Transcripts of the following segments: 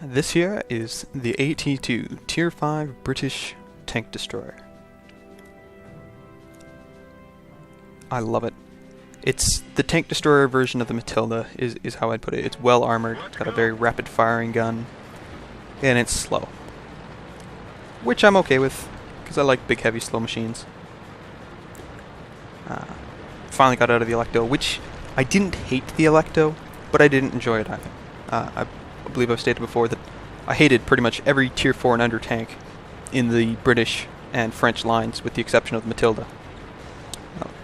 This here is the AT2 Tier 5 British tank destroyer. I love it. It's the tank destroyer version of the Matilda, is how I'd put it. It's well armored, it's got a very rapid firing gun, and it's slow. Which I'm okay with, because I like big heavy slow machines. Finally got out of the Electo, which I didn't hate the Electo, but I didn't enjoy it either. I believe I've stated before that I hated pretty much every Tier 4 and under tank in the British and French lines, with the exception of the Matilda.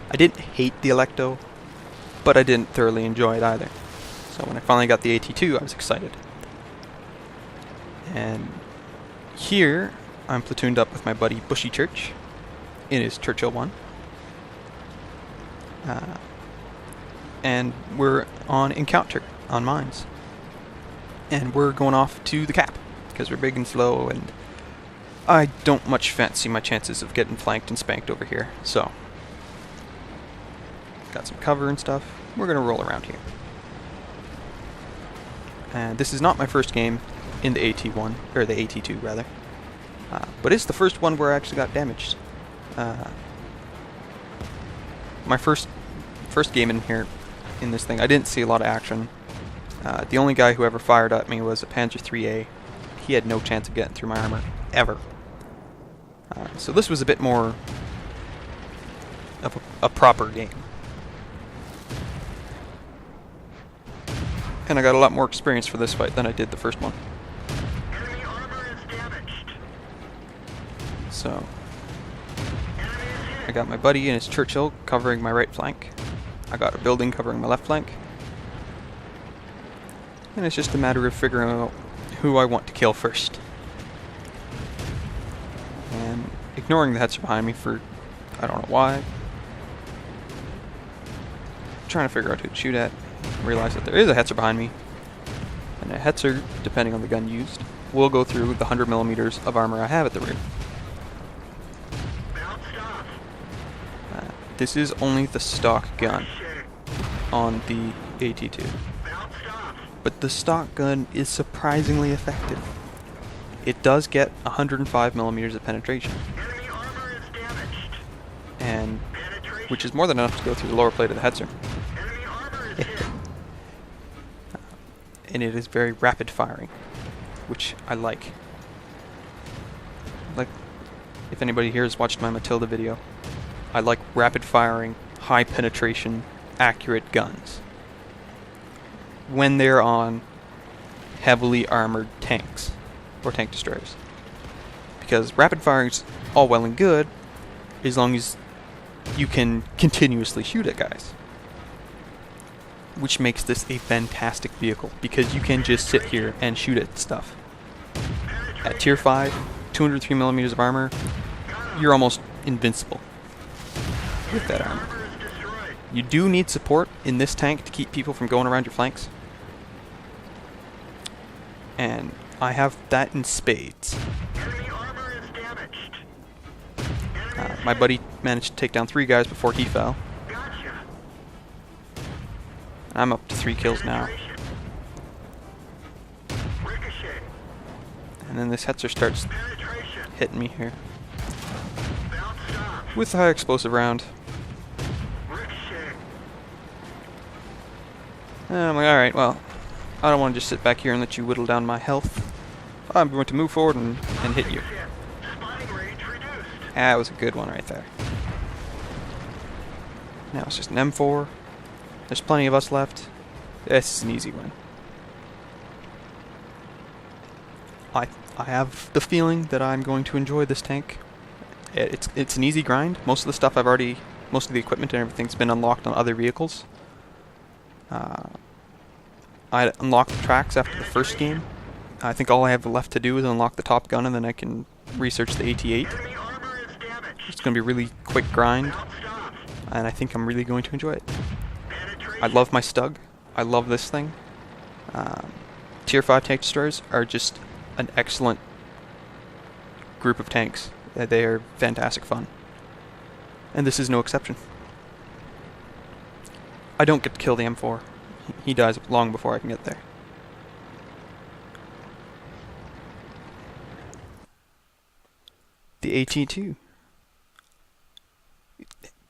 I didn't hate the Electo, but I didn't thoroughly enjoy it either. So when I finally got the AT2, I was excited. And here, I'm platooned up with my buddy Bushy Church in his Churchill 1. And we're on encounter on mines. And we're going off to the cap, because we're big and slow, and I don't much fancy my chances of getting flanked and spanked over here, so got some cover and stuff. We're going to roll around here. And this is not my first game in the AT1, or the AT2 rather, but it's the first one where I actually got damaged. My first game in here, in this thing, I didn't see a lot of action. The only guy who ever fired at me was a Panzer IIIA. He had no chance of getting through my armor, ever. So this was a bit more of a proper game. And I got a lot more experience for this fight than I did the first one. Enemy armor is damaged. So I got my buddy and his Churchill covering my right flank. I got a building covering my left flank. And it's just a matter of figuring out who I want to kill first. And ignoring the Hetzer behind me for I don't know why. Trying to figure out who to shoot at. Realize that there is a Hetzer behind me. And a Hetzer, depending on the gun used, will go through the 100 millimeters of armor I have at the rear. This is only the stock gun on the AT2. But the stock gun is surprisingly effective. It does get 105 millimeters of penetration. And which is more than enough to go through the lower plate of the Hetzer. And it is very rapid firing, which I like. Like, if anybody here has watched my Matilda video, I like rapid firing, high penetration, accurate guns when they're on heavily armored tanks or tank destroyers. Because rapid firing's all well and good as long as you can continuously shoot at guys. Which makes this a fantastic vehicle, because you can just sit here and shoot at stuff. At Tier 5, 203 millimeters of armor, you're almost invincible with that armor. You do need support in this tank to keep people from going around your flanks. And I have that in spades. My buddy managed to take down 3 guys before he fell. I'm up to 3 kills now. And then this Hetzer starts hitting me here with the high explosive round. And I'm like, alright, well, I don't want to just sit back here and let you whittle down my health. I'm going to move forward and hit you. That was a good one right there. Now it's just an M4. There's plenty of us left. This is an easy win. I have the feeling that I'm going to enjoy this tank. It's an easy grind. Most of the stuff most of the equipment and everything's been unlocked on other vehicles. I unlocked the tracks after the first game. I think all I have left to do is unlock the top gun, and then I can research the AT8. It's going to be a really quick grind, and I think I'm really going to enjoy it. I love my Stug. I love this thing. Tier 5 tank destroyers are just an excellent group of tanks. They are fantastic fun. And this is no exception. I don't get to kill the M4. He dies long before I can get there. The AT2.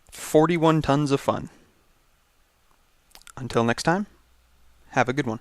41 tons of fun. Until next time, have a good one.